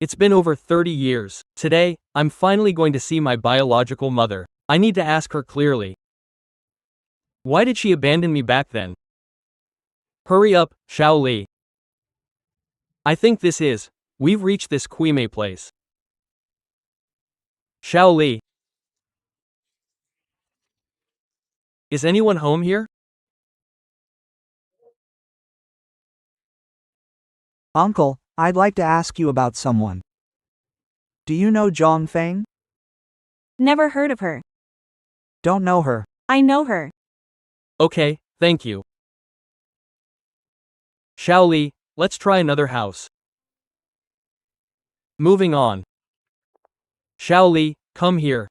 It's been over 30 years. Today, I'm finally going to see my biological mother. I need to ask her clearly. Why did she abandon me back then? Hurry up, Xiao Li. I think we've reached this Kuime place. Xiao Li. Is anyone home here? Uncle, I'd like to ask you about someone. Do you know Zhang Feng? Never heard of her. Don't know her. I know her. Okay, thank you. Xiao Li, let's try another house. Moving on. Xiao Li, come here.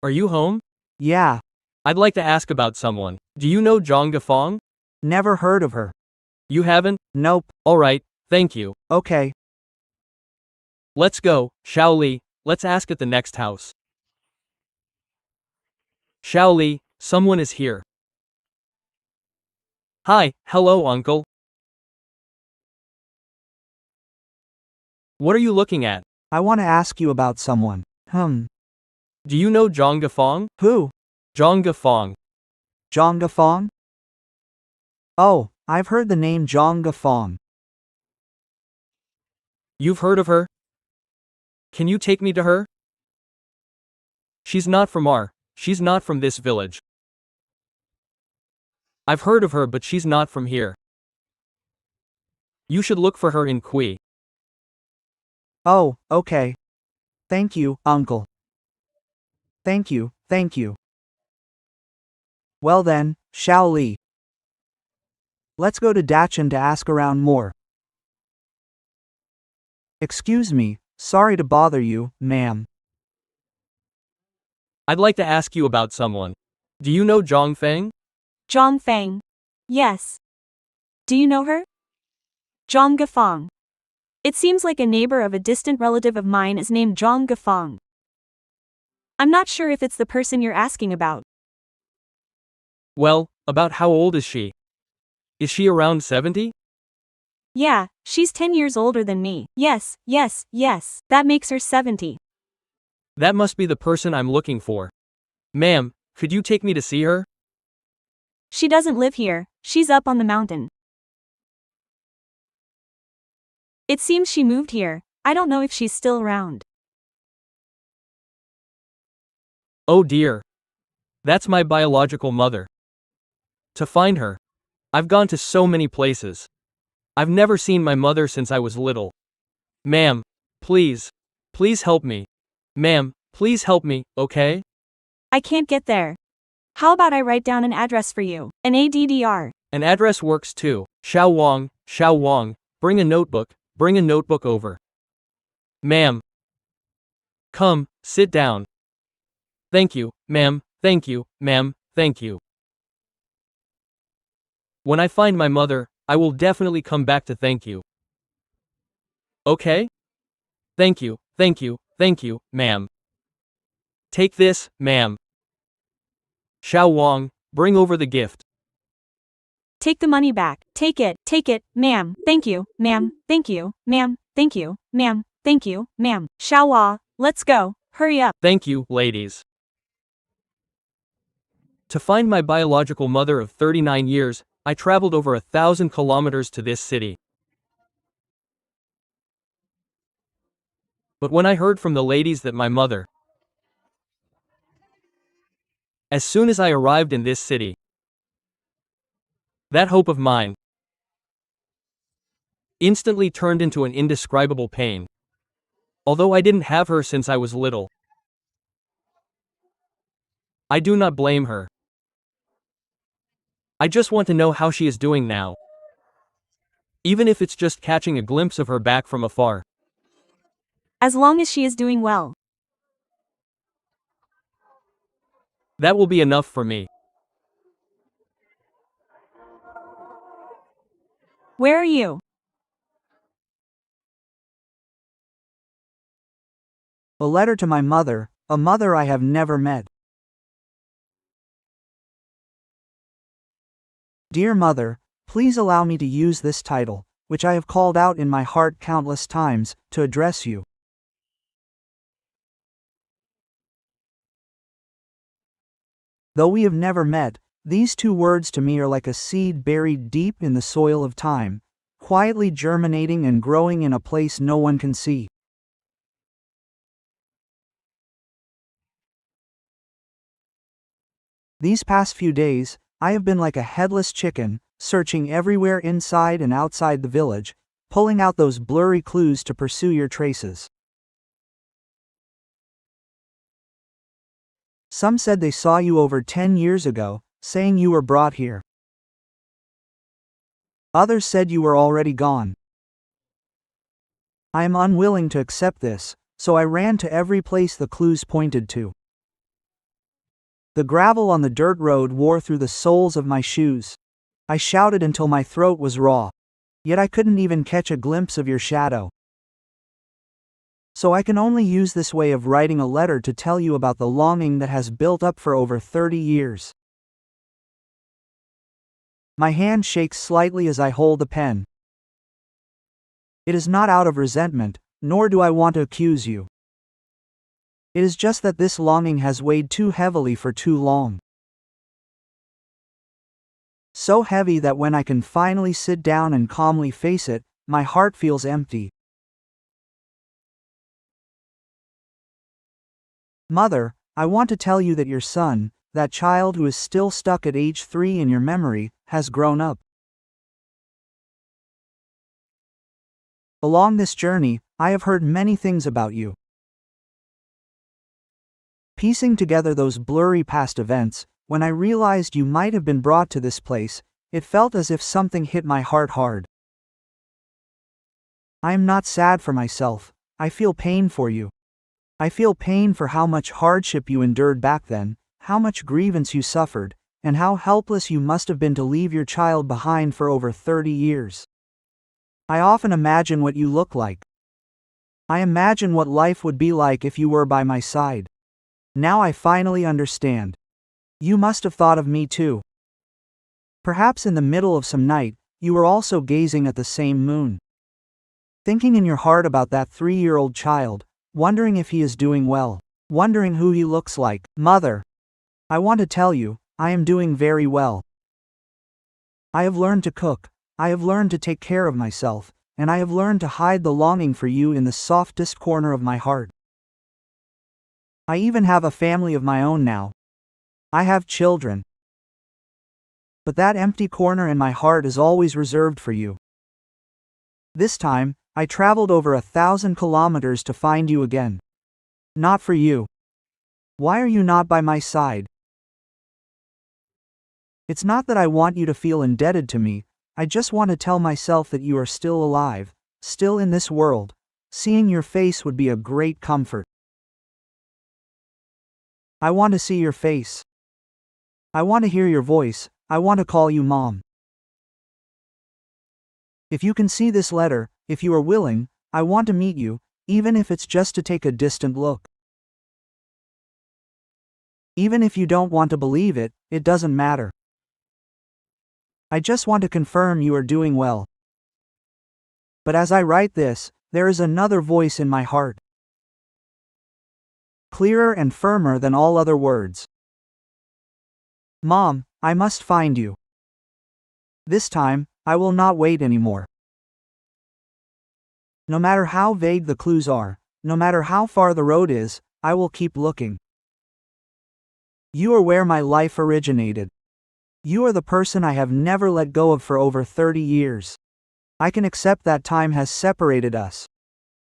Are you home? Yeah, I'd like to ask about someone. Do you know Zhang Gafang? never heard of her. You haven't? Nope. Alright, thank you. Okay. Let's go, Xiao Li, let's ask at the next house. Xiao Li, someone is here. Hi, hello uncle. What are you looking at? I want to ask you about someone. Do you know Zhang Gafang? Who? Zhang Gafang. Zhang Gafang? Oh, I've heard the name Zhang Gafang. You've heard of her? Can you take me to her? She's not from this village. I've heard of her but she's not from here. You should look for her in Kui. Oh, okay. Thank you, uncle. Thank you, thank you. Well then, Xiao Li. Let's go to Dachan to ask around more. Excuse me, sorry to bother you, ma'am. I'd like to ask you about someone. Do you know Zhang Feng? Zhang Feng. Yes. Do you know her? Zhang Gafang. It seems like a neighbor of a distant relative of mine is named Zhang Gafang. I'm not sure if it's the person you're asking about. Well, about how old is she? Is she around 70? Yeah, she's 10 years older than me. Yes. That makes her 70. That must be the person I'm looking for. Ma'am, could you take me to see her? She doesn't live here, she's up on the mountain. It seems she moved here. I don't know if she's still around. Oh dear. That's my biological mother. To find her, I've gone to so many places. I've never seen my mother since I was little. Ma'am, please help me. Ma'am, please help me, okay? I can't get there. How about I write down an address for you? An ADDR. An address works too. Xiao Wang, bring a notebook over. Ma'am. Come, sit down. Thank you, ma'am, thank you, ma'am, thank you. When I find my mother, I will definitely come back to thank you. Okay? Thank you, ma'am. Take this, ma'am. Xiao Wang, bring over the gift. Take the money back. Take it, ma'am. Thank you, ma'am. Thank you, ma'am. Thank you, ma'am. Thank you, ma'am. Xiao, let's go. Hurry up. Thank you, ladies. To find my biological mother of 39 years, I traveled over 1,000 kilometers to this city. But when I heard from the ladies that my mother, as soon as I arrived in this city, that hope of mine instantly turned into an indescribable pain. Although I didn't have her since I was little, I do not blame her. I just want to know how she is doing now. Even if it's just catching a glimpse of her back from afar. As long as she is doing well. That will be enough for me. Where are you? A letter to my mother, a mother I have never met. Dear mother, Please allow me to use this title, which I have called out in my heart countless times, to address you. Though we have never met, these two words to me are like a seed buried deep in the soil of time, quietly germinating and growing in a place no one can see. These past few days, I have been like a headless chicken, searching everywhere inside and outside the village, pulling out those blurry clues to pursue your traces. Some said they saw you over 10 years ago, saying you were brought here. Others said you were already gone. I am unwilling to accept this, so I ran to every place the clues pointed to. The gravel on the dirt road wore through the soles of my shoes. I shouted until my throat was raw. Yet I couldn't even catch a glimpse of your shadow. So I can only use this way of writing a letter to tell you about the longing that has built up for over 30 years. My hand shakes slightly as I hold the pen. It is not out of resentment, nor do I want to accuse you. It is just that this longing has weighed too heavily for too long. So heavy that when I can finally sit down and calmly face it, my heart feels empty. Mother, I want to tell you that your son, that child who is still stuck at age 3 in your memory, has grown up. Along this journey, I have heard many things about you. Piecing together those blurry past events, when I realized you might have been brought to this place, it felt as if something hit my heart hard. I am not sad for myself, I feel pain for you. I feel pain for how much hardship you endured back then, how much grievance you suffered, and how helpless you must have been to leave your child behind for over 30 years. I often imagine what you look like. I imagine what life would be like if you were by my side. Now I finally understand. You must have thought of me too. Perhaps in the middle of some night, you were also gazing at the same moon. Thinking in your heart about that 3-year-old child, wondering if he is doing well, wondering who he looks like. Mother, I want to tell you, I am doing very well. I have learned to cook, I have learned to take care of myself, and I have learned to hide the longing for you in the softest corner of my heart. I even have a family of my own now. I have children. But that empty corner in my heart is always reserved for you. This time, I traveled over 1,000 kilometers to find you again. Not for you. Why are you not by my side? It's not that I want you to feel indebted to me, I just want to tell myself that you are still alive, still in this world. Seeing your face would be a great comfort. I want to see your face. I want to hear your voice, I want to call you Mom. If you can see this letter, if you are willing, I want to meet you, even if it's just to take a distant look. Even if you don't want to believe it, it doesn't matter. I just want to confirm you are doing well. But as I write this, there is another voice in my heart. Clearer and firmer than all other words. Mom, I must find you. This time, I will not wait anymore. No matter how vague the clues are, no matter how far the road is, I will keep looking. You are where my life originated. You are the person I have never let go of for over 30 years. I can accept that time has separated us.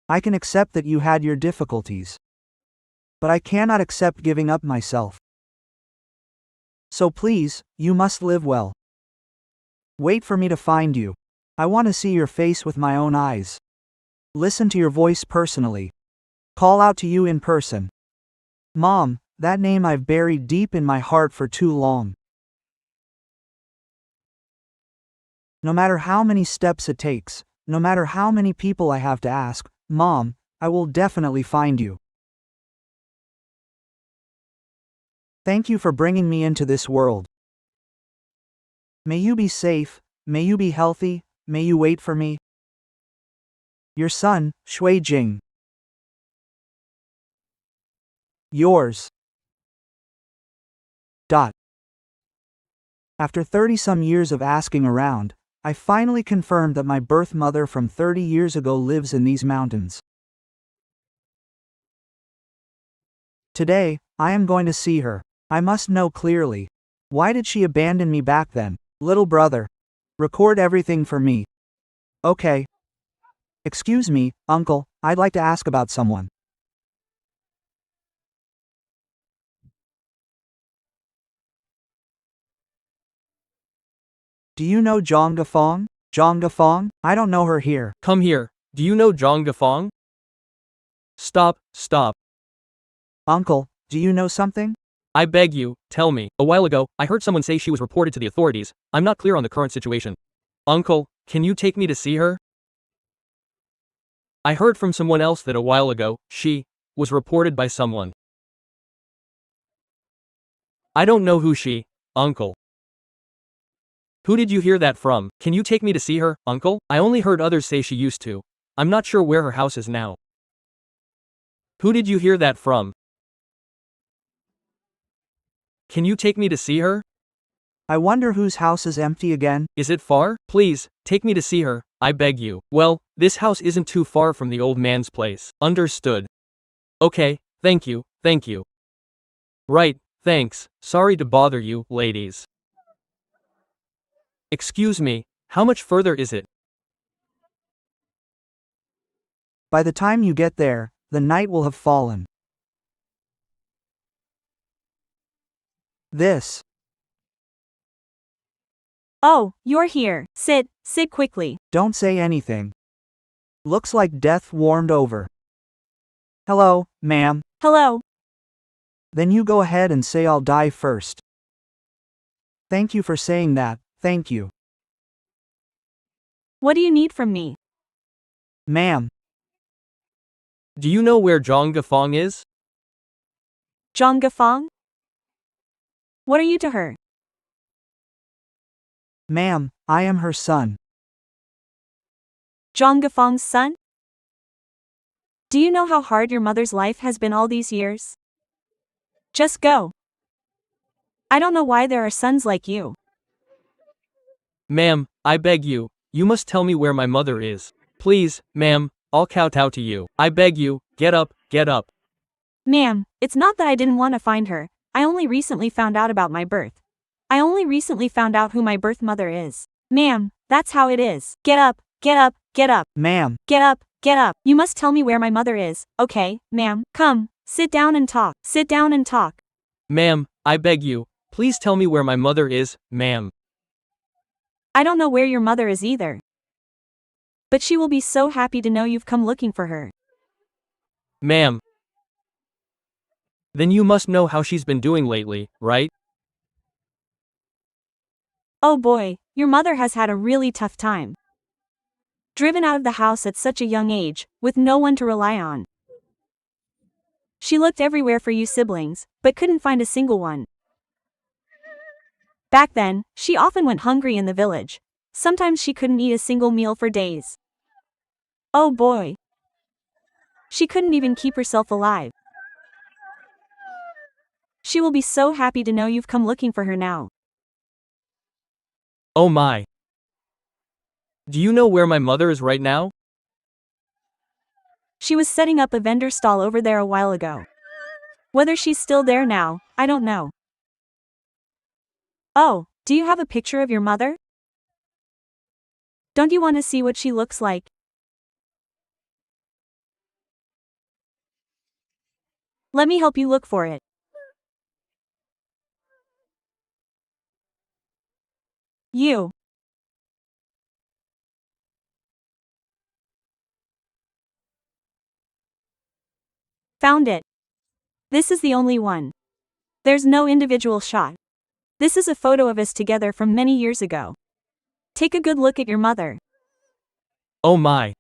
I can accept that you had your difficulties. But I cannot accept giving up myself. So please, you must live well. Wait for me to find you. I want to see your face with my own eyes. Listen to your voice personally. Call out to you in person. Mom, that name I've buried deep in my heart for too long. No matter how many steps it takes, no matter how many people I have to ask, Mom, I will definitely find you. Thank you for bringing me into this world. May you be safe, may you be healthy, may you wait for me. Your son, Shui Jing. Yours. Dot. After 30-some years of asking around, I finally confirmed that my birth mother from 30 years ago lives in these mountains. Today, I am going to see her. I must know clearly. Why did she abandon me back then? Little brother. Record everything for me. Okay. Excuse me, uncle, I'd like to ask about someone. Do you know Zhang Gafong? Zhang Gafong? I don't know her here. Come here, do you know Zhang Gafong? Stop, stop. Uncle, do you know something? I beg you, tell me. A while ago, I heard someone say she was reported to the authorities. I'm not clear on the current situation. Uncle, can you take me to see her? I heard from someone else that a while ago, she was reported by someone. I don't know who she, uncle. Who did you hear that from? Can you take me to see her, uncle? I only heard others say she used to. I'm not sure where her house is now. Who did you hear that from? Can you take me to see her? I wonder whose house is empty again. Is it far? Please, take me to see her, I beg you. Well, this house isn't too far from the old man's place. Understood. Okay, thank you, thank you. Right, thanks, sorry to bother you, ladies. Excuse me, how much further is it? By the time you get there, the night will have fallen. This. Oh, you're here. Sit quickly. Don't say anything. Looks like death warmed over. Hello, ma'am. Hello. Then you go ahead and say I'll die first. Thank you for saying that, thank you. What do you need from me? Ma'am. Do you know where Zhang Gafong is? Zhang Gafong? What are you to her? Ma'am, I am her son. Zhang Gafong's son? Do you know how hard your mother's life has been all these years? Just go. I don't know why there are sons like you. Ma'am, I beg you, you must tell me where my mother is. Please, ma'am, I'll kowtow to you. I beg you, get up, get up. Ma'am, it's not that I didn't want to find her, I only recently found out about my birth. I only recently found out who my birth mother is. Ma'am, that's how it is. Get up, get up, get up. Ma'am. Get up, get up. You must tell me where my mother is, okay, ma'am? Come, sit down and talk. Sit down and talk. Ma'am, I beg you, please tell me where my mother is, ma'am. I don't know where your mother is either. But she will be so happy to know you've come looking for her. Ma'am. Then you must know how she's been doing lately, right? Oh boy, your mother has had a really tough time. Driven out of the house at such a young age, with no one to rely on. She looked everywhere for you siblings, but couldn't find a single one. Back then, she often went hungry in the village. Sometimes she couldn't eat a single meal for days. Oh boy. She couldn't even keep herself alive. She will be so happy to know you've come looking for her now. Oh my. Do you know where my mother is right now? She was setting up a vendor stall over there a while ago. Whether she's still there now, I don't know. Oh, do you have a picture of your mother? Don't you want to see what she looks like? Let me help you look for it. You. Found it. This is the only one. There's no individual shot. This is a photo of us together from many years ago. Take a good look at your mother. Oh my.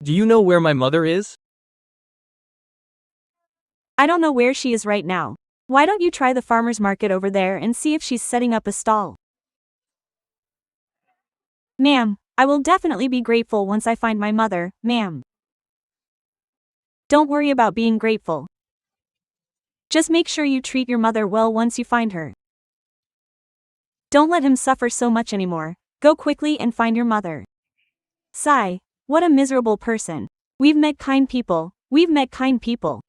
Do you know where my mother is? I don't know where she is right now. Why don't you try the farmer's market over there and see if she's setting up a stall? Ma'am, I will definitely be grateful once I find my mother, ma'am. Don't worry about being grateful. Just make sure you treat your mother well once you find her. Don't let him suffer so much anymore. Go quickly and find your mother. Sigh, what a miserable person. We've met kind people, we've met kind people.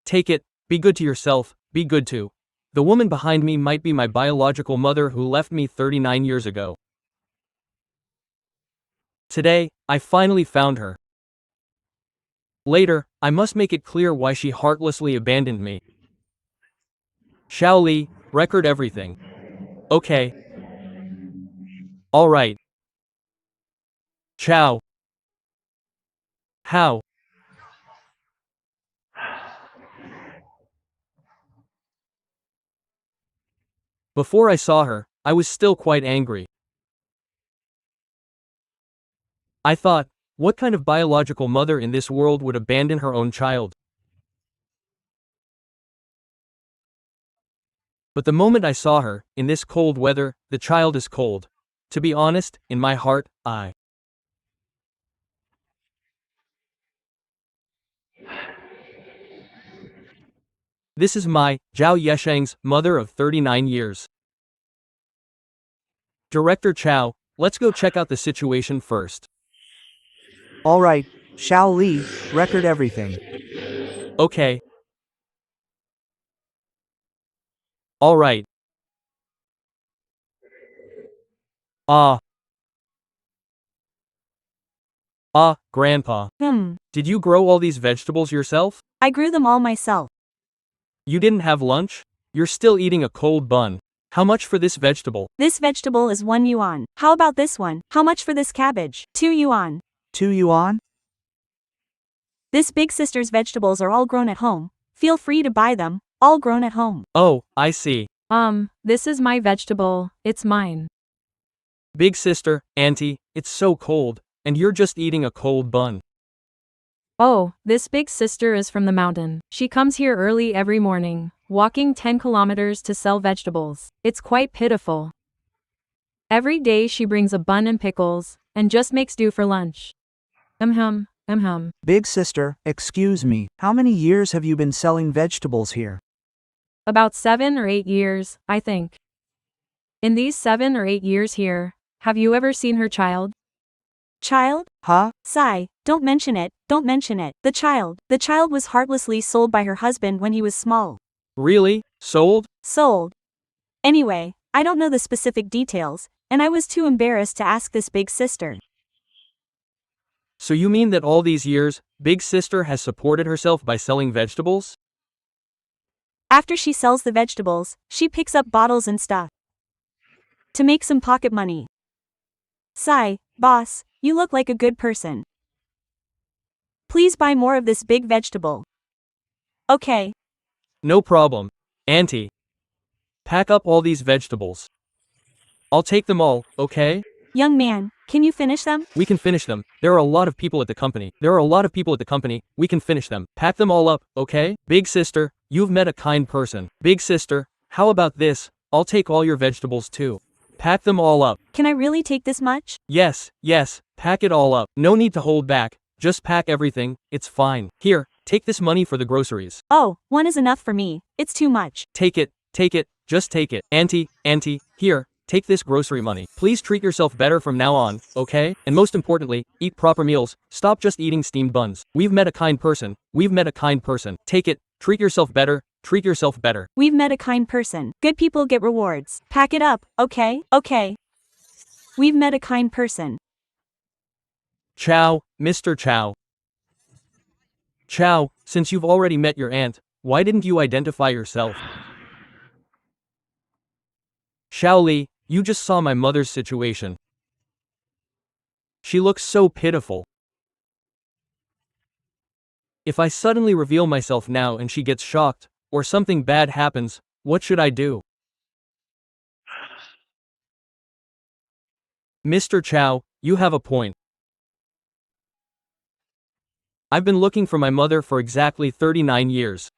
Take it, be good to yourself, be good to. The woman behind me might be my biological mother who left me 39 years ago. Today, I finally found her. Later, I must make it clear why she heartlessly abandoned me. Xiao Li, record everything. Okay. Alright. Ciao. How? Before I saw her, I was still quite angry. I thought, what kind of biological mother in this world would abandon her own child? But the moment I saw her, in this cold weather, the child is cold. To be honest, in my heart, This is my, Zhao Yesheng's, mother of 39 years. Director Chow, let's go check out the situation first. Alright, Xiao Li, record everything. Okay. Alright. Ah. Grandpa. Did you grow all these vegetables yourself? I grew them all myself. You didn't have lunch? You're still eating a cold bun. How much for this vegetable? This vegetable is 1 yuan. How about this one? How much for this cabbage? 2 yuan. 2 yuan? This big sister's vegetables are all grown at home. Feel free to buy them, all grown at home. Oh, I see. This is my vegetable, it's mine. Big sister, auntie, it's so cold, and you're just eating a cold bun. Oh, this big sister is from the mountain. She comes here early every morning, walking 10 kilometers to sell vegetables. It's quite pitiful. Every day she brings a bun and pickles, and just makes do for lunch. Big sister, excuse me, how many years have you been selling vegetables here? About 7 or 8 years, I think. In these 7 or 8 years here, have you ever seen her child? Child? Huh? Sigh, don't mention it, don't mention it. The child was heartlessly sold by her husband when he was small. Really? Sold? Sold. Anyway, I don't know the specific details, and I was too embarrassed to ask this big sister. So you mean that all these years, Big Sister has supported herself by selling vegetables? After she sells the vegetables, she picks up bottles and stuff to make some pocket money. Sigh, boss, you look like a good person. Please buy more of this big vegetable. Okay. No problem. Auntie. Pack up all these vegetables. I'll take them all, okay? Young man, can you finish them? We can finish them. There are a lot of people at the company. We can finish them. Pack them all up, okay? Big sister, you've met a kind person. Big sister, how about this? I'll take all your vegetables too. Pack them all up. Can I really take this much? Yes, pack it all up. No need to hold back. Just pack everything, it's fine. Here, take this money for the groceries. Oh, one is enough for me. It's too much. Take it, just take it. Auntie, here, take this grocery money. Please treat yourself better from now on, okay? And most importantly, eat proper meals. Stop just eating steamed buns. We've met a kind person. Take it, treat yourself better. We've met a kind person. Good people get rewards. Pack it up, okay? Okay. We've met a kind person. Chow, Mr. Chow. Chow, since you've already met your aunt, why didn't you identify yourself? Xiao Li, you just saw my mother's situation. She looks so pitiful. If I suddenly reveal myself now and she gets shocked, or something bad happens, what should I do? Mr. Chow, you have a point. I've been looking for my mother for exactly 39 years.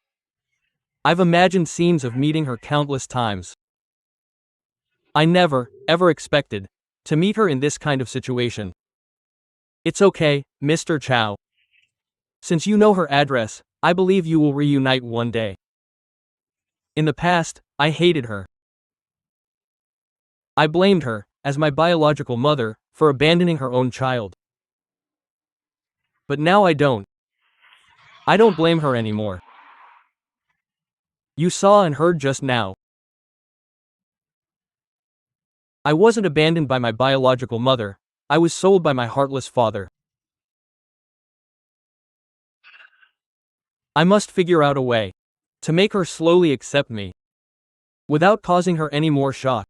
I've imagined scenes of meeting her countless times. I never, ever expected to meet her in this kind of situation. It's okay, Mr. Chow. Since you know her address, I believe you will reunite one day. In the past, I hated her. I blamed her, as my biological mother, for abandoning her own child. But now I don't. I don't blame her anymore. You saw and heard just now. I wasn't abandoned by my biological mother, I was sold by my heartless father. I must figure out a way to make her slowly accept me, without causing her any more shock.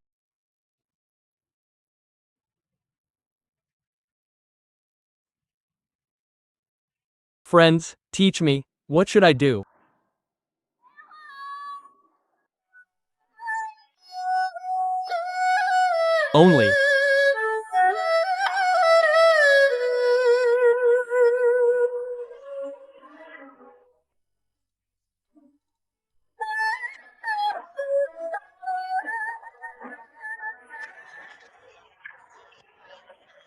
Friends, teach me, what should I do? Only.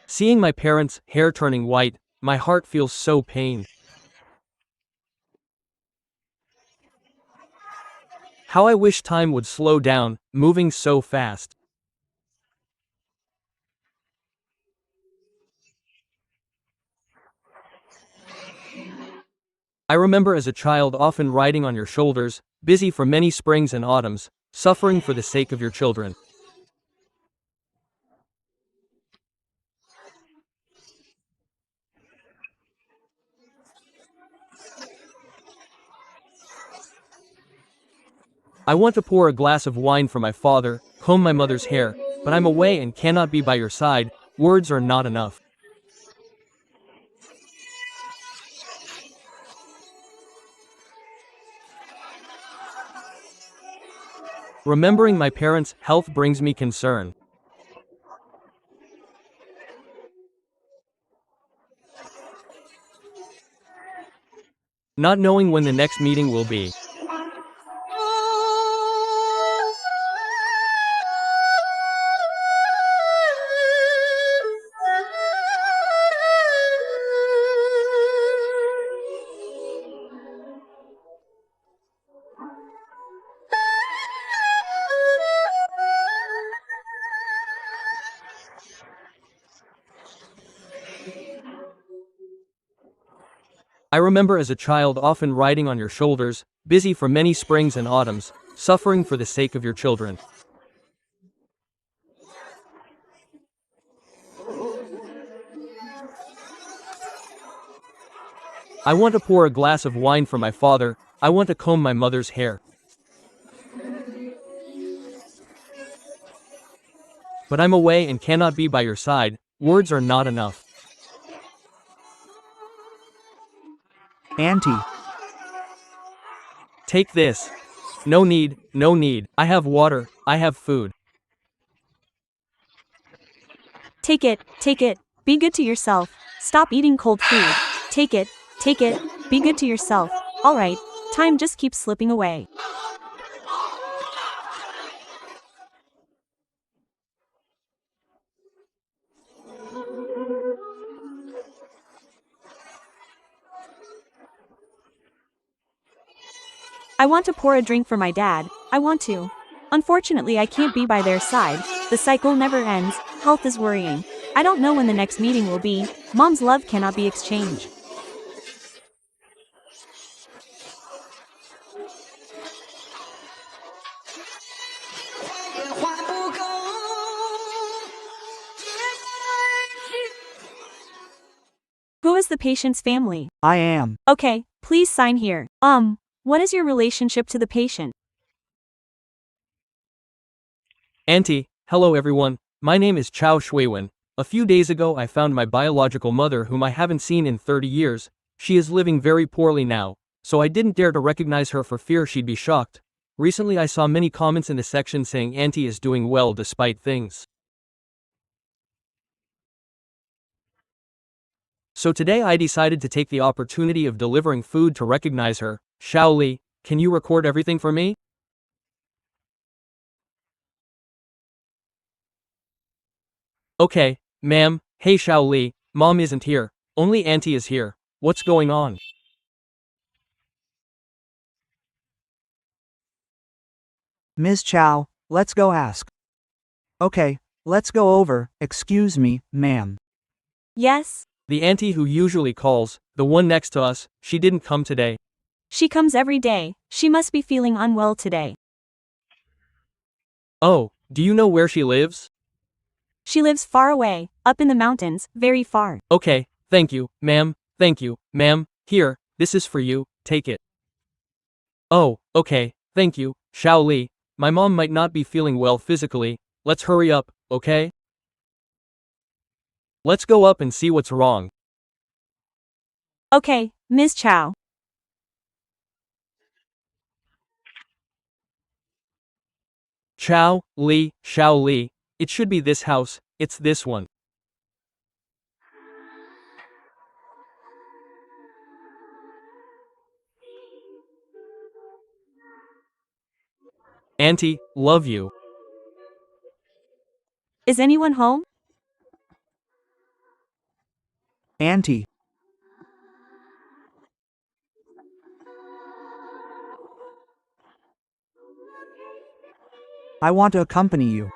Seeing my parents' hair turning white, my heart feels so pained. How I wish time would slow down, moving so fast. I remember as a child often riding on your shoulders, busy for many springs and autumns, suffering for the sake of your children. I want to pour a glass of wine for my father, comb my mother's hair, but I'm away and cannot be by your side, words are not enough. Remembering my parents' health brings me concern. Not knowing when the next meeting will be. I remember as a child often riding on your shoulders, busy for many springs and autumns, suffering for the sake of your children. I want to pour a glass of wine for my father, I want to comb my mother's hair. But I'm away and cannot be by your side, words are not enough. Auntie. Take this. No need, no need. I have water, I have food. Take it, take it. Be good to yourself. Stop eating cold food. Take it, take it. Be good to yourself. Alright, time just keeps slipping away. I want to pour a drink for my dad. I want to. Unfortunately, I can't be by their side. The cycle never ends. Health is worrying. I don't know when the next meeting will be. Mom's love cannot be exchanged. Who is the patient's family? I am. Okay, please sign here. What is your relationship to the patient? Auntie, hello everyone, my name is Chow Shuiwen. A few days ago I found my biological mother whom I haven't seen in 30 years. She is living very poorly now, so I didn't dare to recognize her for fear she'd be shocked. Recently I saw many comments in the section saying Auntie is doing well despite things. So today I decided to take the opportunity of delivering food to recognize her. Xiao Li, can you record everything for me? Okay, ma'am. Hey Xiao Li, mom isn't here. Only auntie is here. What's going on? Ms. Chow, let's go ask. Okay, let's go over. Excuse me, ma'am. Yes? The auntie who usually calls, the one next to us, she didn't come today. She comes every day. She must be feeling unwell today. Oh, do you know where she lives? She lives far away, up in the mountains, very far. Okay, thank you, ma'am. Thank you, ma'am. Here, this is for you, take it. Oh, okay, thank you, Xiao Li. My mom might not be feeling well physically. Let's hurry up, okay? Let's go up and see what's wrong. Okay, Ms. Chow. Xiao Li. It should be this house, it's this one. Auntie, love you. Is anyone home? Auntie. I want to accompany you.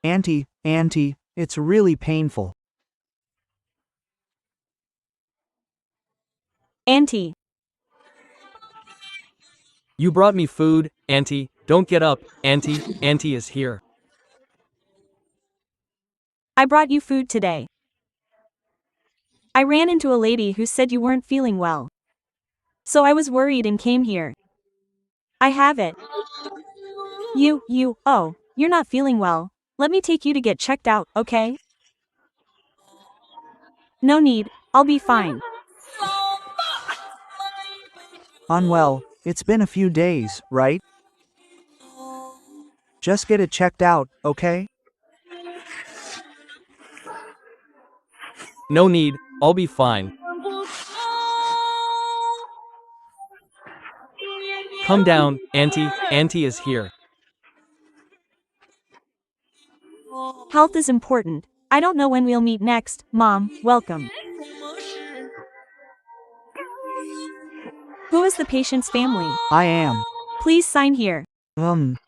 Auntie, it's really painful. Auntie. You brought me food, auntie. Don't get up, auntie. Auntie is here. I brought you food today. I ran into a lady who said you weren't feeling well. So I was worried and came here. I have it. Oh, you're not feeling well. Let me take you to get checked out, okay? No need, I'll be fine. Unwell, it's been a few days, right? Just get it checked out, okay? No need, I'll be fine. Come down, auntie. Auntie is here. Health is important. I don't know when we'll meet next. Mom, welcome. Who is the patient's family? I am. Please sign here. Um,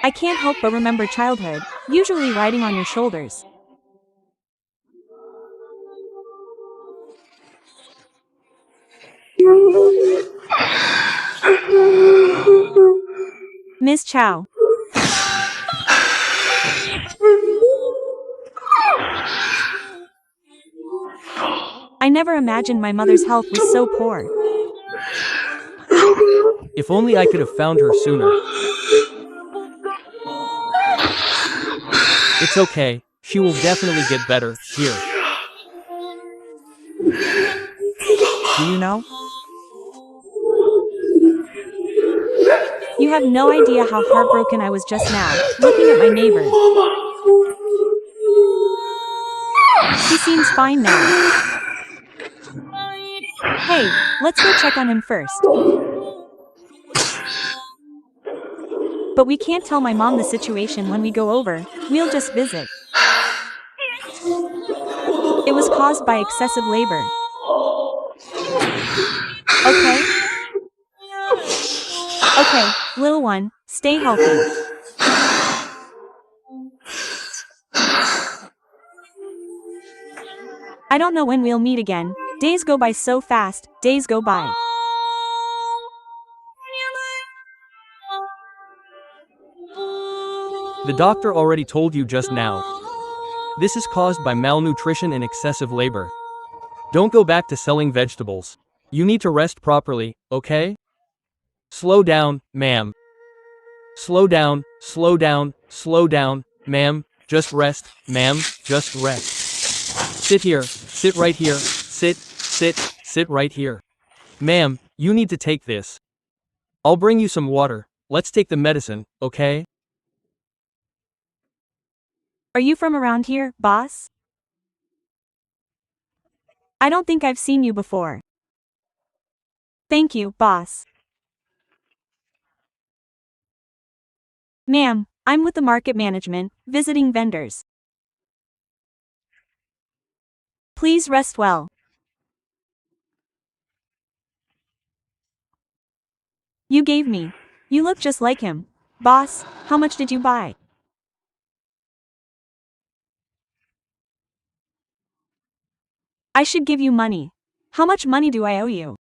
I can't help but remember childhood, usually riding on your shoulders. Ms. Chow. I never imagined my mother's health was so poor. If only I could have found her sooner. It's okay, she will definitely get better. Here. do you know? You have no idea how heartbroken I was just now, looking at my neighbor. He seems fine now. Hey, let's go check on him first. But we can't tell my mom the situation when we go over, we'll just visit. It was caused by excessive labor. Okay? Okay, little one, stay healthy. I don't know when we'll meet again. Days go by so fast, days go by. The doctor already told you just now. This is caused by malnutrition and excessive labor. Don't go back to selling vegetables. You need to rest properly, okay? Slow down, ma'am. Slow down, ma'am. Just rest, ma'am. Just rest. Sit here, sit right here. Sit sit right here. Ma'am, you need to take this. I'll bring you some water. Let's take the medicine, okay? Are you from around here, boss? I don't think I've seen you before. Thank you, boss. Ma'am, I'm with the market management, visiting vendors. Please rest well. You gave me. You look just like him. Boss, how much did you buy? I should give you money. How much money do I owe you?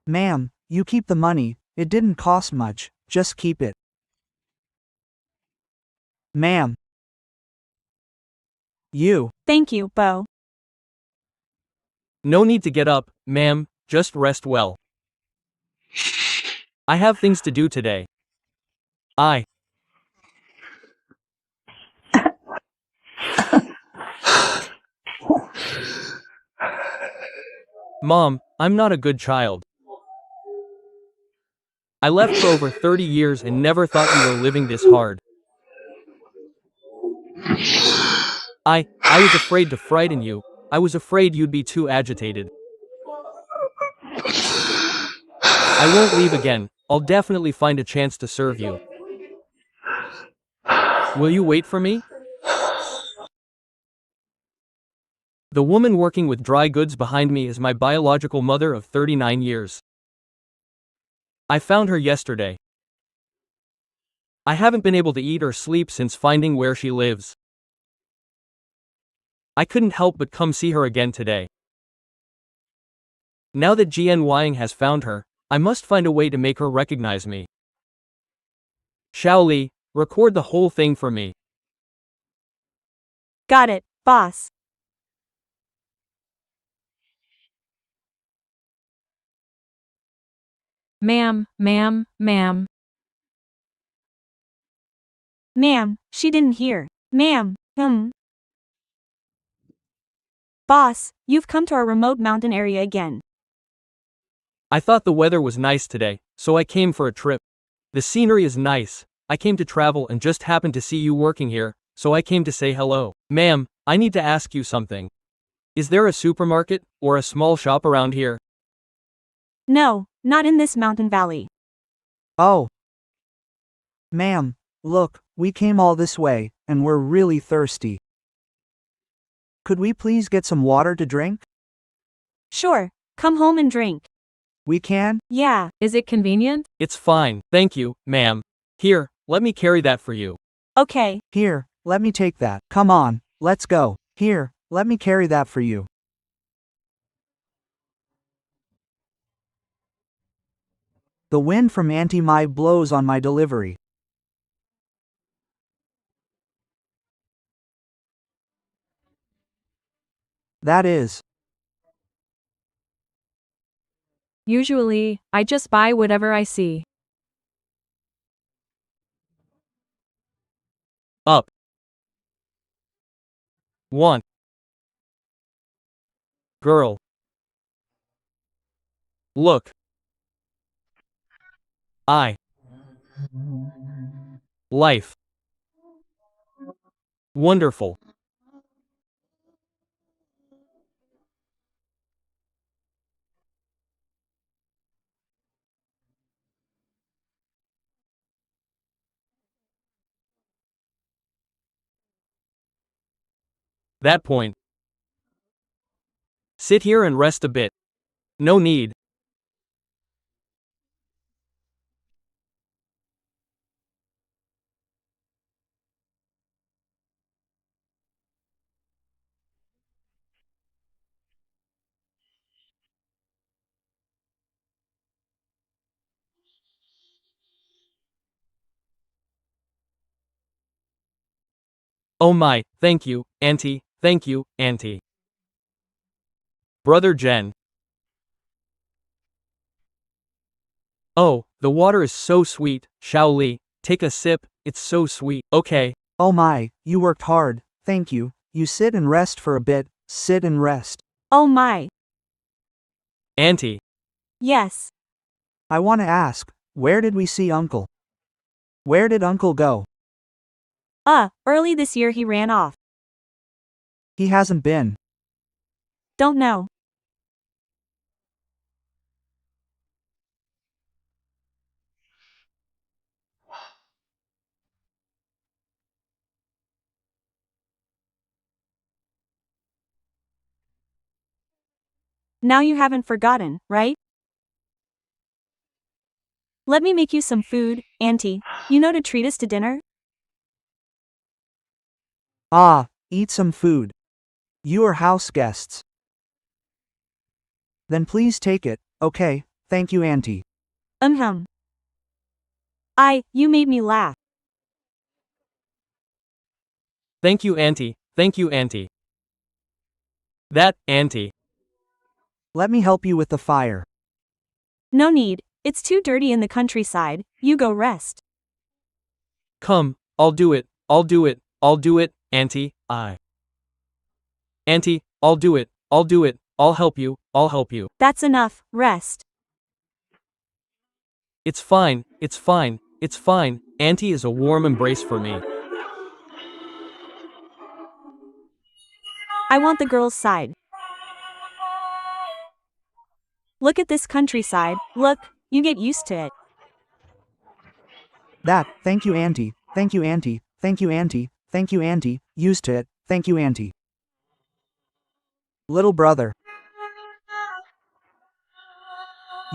Ma'am, you keep the money, it didn't cost much, just keep it. Ma'am. You. Thank you, Bo. No need to get up, ma'am, just rest well. I have things to do today. Mom, I'm not a good child. I left for over 30 years and never thought you were living this hard. I was afraid to frighten you. I was afraid you'd be too agitated. I won't leave again. I'll definitely find a chance to serve you. Will you wait for me? The woman working with dry goods behind me is my biological mother of 39 years. I found her yesterday. I haven't been able to eat or sleep since finding where she lives. I couldn't help but come see her again today. Now that GN Yang has found her, I must find a way to make her recognize me. Xiao Li, record the whole thing for me. Got it, boss. Ma'am, ma'am, ma'am. Ma'am, she didn't hear. Ma'am, Boss, you've come to our remote mountain area again. I thought the weather was nice today, so I came for a trip. The scenery is nice. I came to travel and just happened to see you working here, so I came to say hello. Ma'am, I need to ask you something. Is there a supermarket or a small shop around here? No, not in this mountain valley. Oh. Ma'am, look, we came all this way, and we're really thirsty. Could we please get some water to drink? Sure, come home and drink. We can? Yeah, Is it convenient? It's fine, thank you, ma'am. Here, let me carry that for you. okay. Here, let me take that. Come on, let's go. Here, let me carry that for you. The wind from Auntie Mai blows on my delivery. That is. Usually, I just buy whatever I see. Up. Want. Girl. Look. I. Life. Wonderful. That point. Sit here and rest a bit. No need. Oh my, thank you, Auntie, thank you, Auntie. Brother Jen. Oh, the water is so sweet, Xiao Li, take a sip, it's so sweet. Okay. Oh my, you worked hard, thank you. You sit and rest for a bit, sit and rest. Oh my. Auntie. Yes. I want to ask, where did we see Uncle? Where did Uncle go? Early this year he ran off. He hasn't been. Don't know. Now you haven't forgotten, right? Let me make you some food, Auntie. You know to treat us to dinner? Ah, eat some food. You are house guests. Then please take it, okay, thank you Auntie. You made me laugh. Thank you, Auntie. Thank you, Auntie. That, Auntie. Let me help you with the fire. No need, it's too dirty in the countryside, you go rest. Come, I'll do it, I'll do it, I'll do it, Auntie, Auntie, I'll do it, I'll do it, I'll help you, I'll help you. That's enough, rest. It's fine, it's fine, it's fine, Auntie is a warm embrace for me. I want the girl's side. Look at this countryside, look, you get used to it. That, thank you Auntie, thank you Auntie, thank you Auntie, thank you Auntie, used to it, thank you Auntie. Little brother.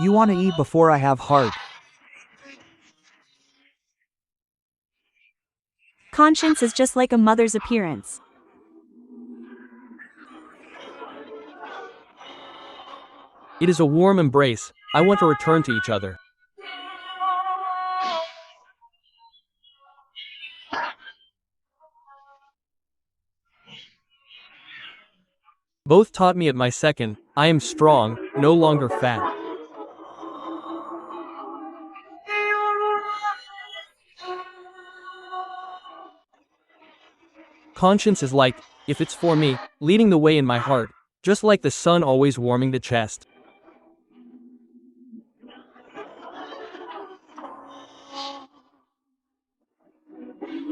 You want to eat before I have heart. Conscience is just like a mother's appearance. It is a warm embrace, I want to return to each other. Both taught me at my second, I am strong, no longer fat. Conscience is like, if it's for me, leading the way in my heart, just like the sun always warming the chest.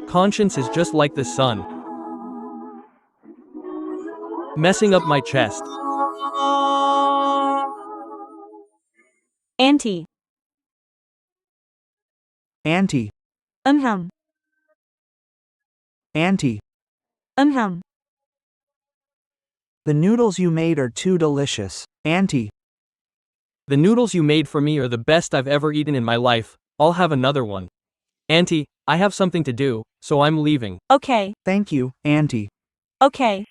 Conscience is just like the sun, messing up my chest. Auntie. Auntie. Auntie. The noodles you made are too delicious. Auntie. The noodles you made for me are the best I've ever eaten in my life, I'll have another one. Auntie, I have something to do, so I'm leaving. Okay. Thank you, Auntie. Okay.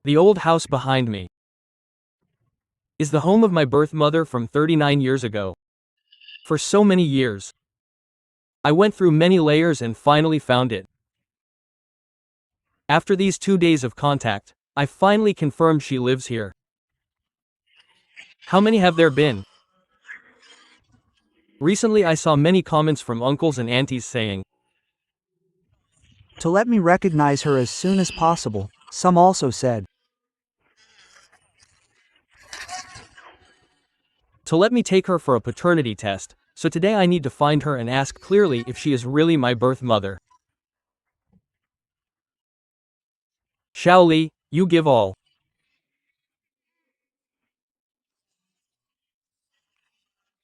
The old house behind me is the home of my birth mother from 39 years ago. For so many years, I went through many layers and finally found it. After these 2 days of contact, I finally confirmed she lives here. How many have there been? Recently I saw many comments from uncles and aunties saying, to let me recognize her as soon as possible, some also said, to let me take her for a paternity test, so today I need to find her and ask clearly if she is really my birth mother. Xiao Li, you give all.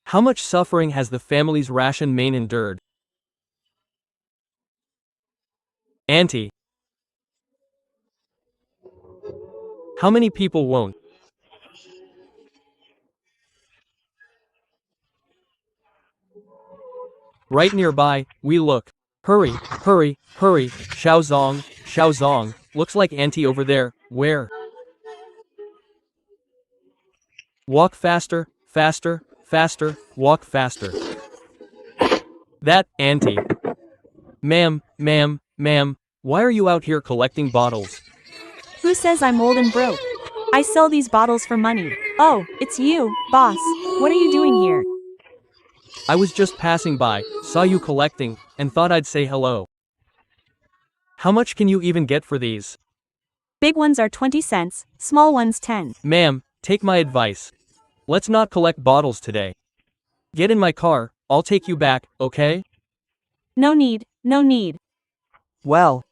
How much suffering has the family's ration main endured? Auntie. How many people won't? Right nearby, we look. Hurry, hurry, hurry, Xiao Zong, looks like Auntie over there, where? Walk faster, faster, faster, walk faster. That, Auntie. Ma'am, why are you out here collecting bottles? Who says I'm old and broke? I sell these bottles for money. Oh, it's you, boss. What are you doing here? I was just passing by, saw you collecting, and thought I'd say hello. How much can you even get for these? Big ones are 20 cents, small ones 10. Ma'am, take my advice. Let's not collect bottles today. Get in my car, I'll take you back, okay? No need, no need. Well,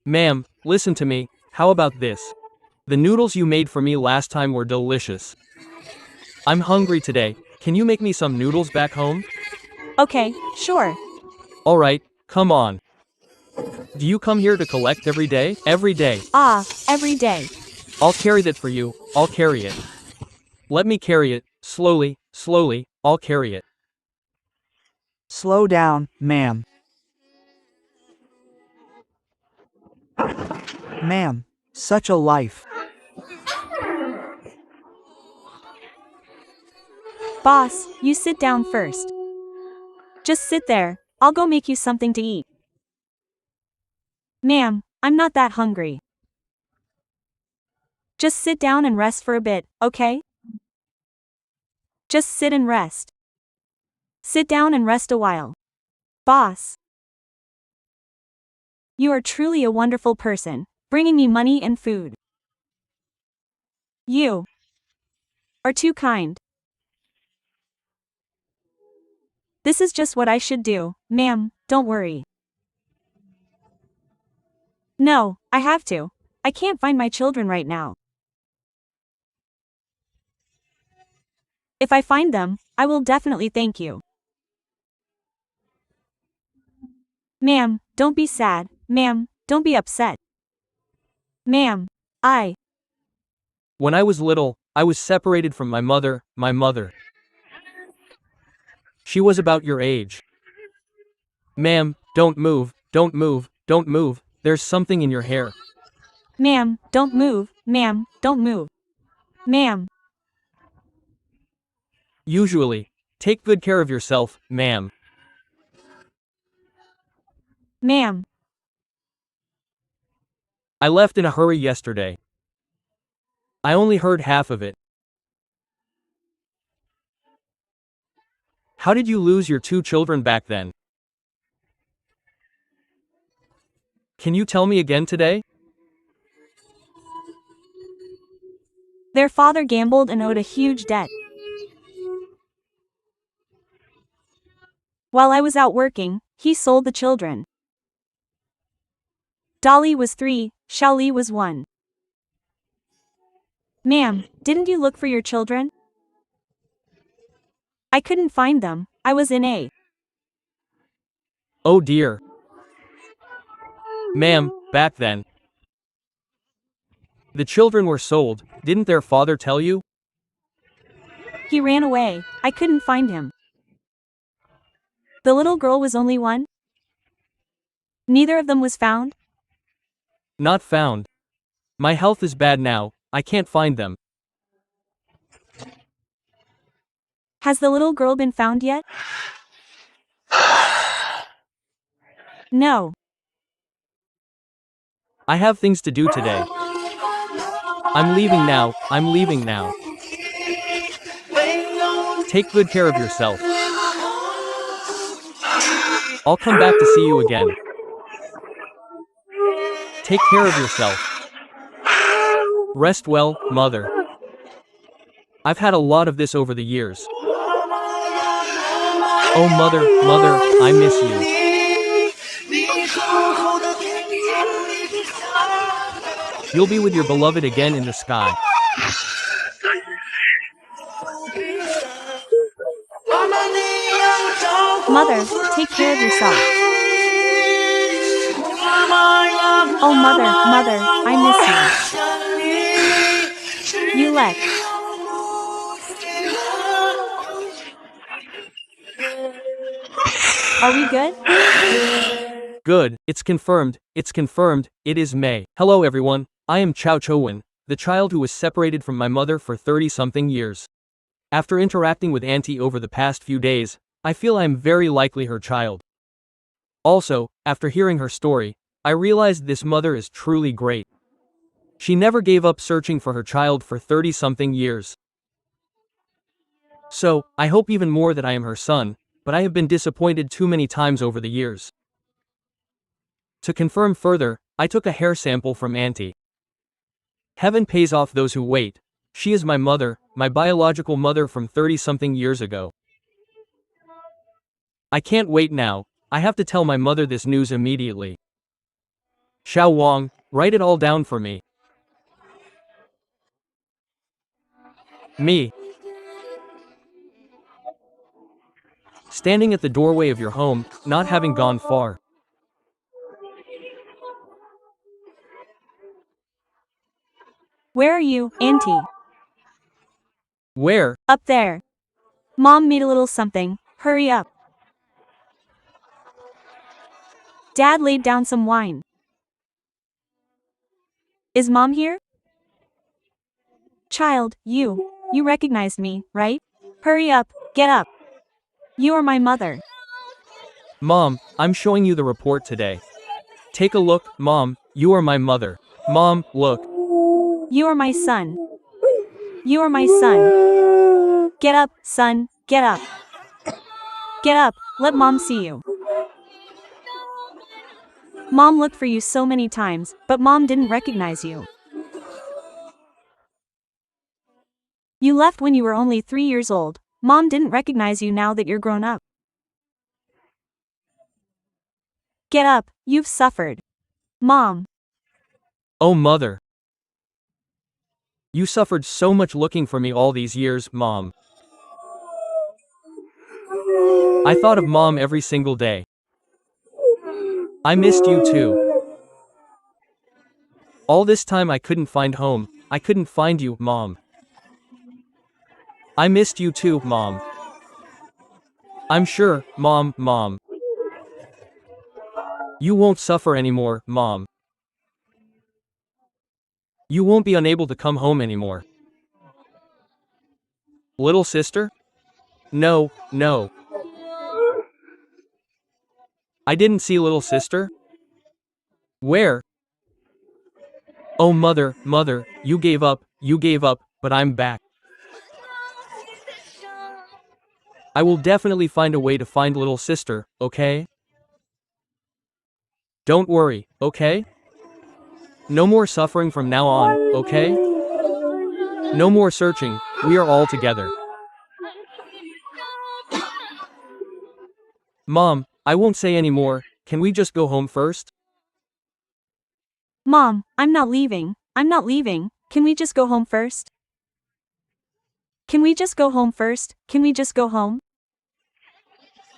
Ma'am, listen to me, how about this? The noodles you made for me last time were delicious. I'm hungry today, can you make me some noodles back home? Okay, sure. Alright, come on. Do you come here to collect every day? Every day. Ah, every day. I'll carry that for you, I'll carry it. Let me carry it, slowly, slowly, I'll carry it. slow down, ma'am. Ma'am, such a life. Boss, you sit down first. Just sit there, I'll go make you something to eat. Ma'am, I'm not that hungry. Just sit down and rest for a bit, okay? Just sit and rest. Sit down and rest a while. Boss. You are truly a wonderful person, bringing me money and food. You are too kind. This is just what I should do, ma'am, don't worry. No, I have to. I can't find my children right now. If I find them, I will definitely thank you. Ma'am, don't be sad, ma'am, don't be upset. Ma'am, When I was little, I was separated from my mother. She was about your age. Ma'am, don't move, don't move, don't move, there's something in your hair. Ma'am, don't move, ma'am, don't move. Ma'am, Usually. Take good care of yourself, ma'am. ma'am, I left in a hurry yesterday. I only heard half of it. How did you lose your two children back then? Can you tell me again today? their father gambled and owed a huge debt. While I was out working, he sold the children. Dolly was 3, Xiaoli was 1. Ma'am, didn't you look for your children? I couldn't find them, I was in a. Oh dear. Ma'am, back then. The children were sold, didn't their father tell you? He ran away, I couldn't find him. The little girl was only 1? Neither of them was found? Not found. My health is bad now, I can't find them. Has the little girl been found yet? No. I have things to do today. I'm leaving now, I'm leaving now. Take good care of yourself. I'll come back to see you again. Take care of yourself. Rest well, mother. I've had a lot of this over the years. Oh mother, I miss you. You'll be with your beloved again in the sky. Mother, take care of yourself. Oh mother, I miss you. You left. Are we good? Good, it's confirmed, it is May. Hello everyone, I am Chao Chowin, the child who was separated from my mother for 30-something years. After interacting with Auntie over the past few days, I feel I am very likely her child. Also, after hearing her story, I realized this mother is truly great. She never gave up searching for her child for 30-something years. So, I hope even more that I am her son, but I have been disappointed too many times over the years. To confirm further, I took a hair sample from Auntie. Heaven pays off those who wait. She is my mother, my biological mother from 30-something years ago. I can't wait now, I have to tell my mother this news immediately. Xiao Wang, write it all down for me. Me. Standing at the doorway of your home, not having gone far. Where are you, Auntie? Where? Up there. Mom made a little something, hurry up. Dad laid down some wine. Is Mom here? Child, you recognized me, right? Hurry up, get up. You are my mother. Mom, I'm showing you the report today. Take a look, Mom, you are my mother. Mom, look. You are my son. You are my son. Get up, son, get up. Get up, let Mom see you. Mom looked for you so many times, but Mom didn't recognize you. You left when you were only 3 years old. Mom didn't recognize you now that you're grown up. Get up, you've suffered. Mom. Oh mother. You suffered so much looking for me all these years, Mom. I thought of Mom every single day. I missed you too. All this time I couldn't find home, I couldn't find you, Mom. I missed you too, Mom. I'm sure, Mom. You won't suffer anymore, Mom. You won't be unable to come home anymore. Little sister? No. I didn't see little sister. Where? Oh mother, you gave up, but I'm back. I will definitely find a way to find little sister, okay? Don't worry, okay? No more suffering from now on, okay? No more searching, we are all together. Mom, I won't say any more, can we just go home first? Mom, I'm not leaving. Can we just go home first? Can we just go home first? Can we just go home?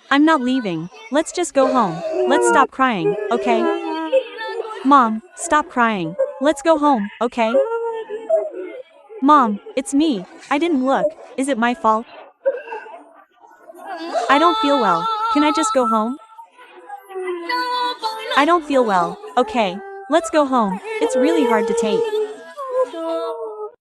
I'm not leaving. Let's just go home. Let's stop crying, okay? Mom, stop crying. Let's go home, okay? Mom, it's me. I didn't look. Is it my fault? I don't feel well. Can I just go home? I don't feel well. Okay. Let's go home. It's really hard to take.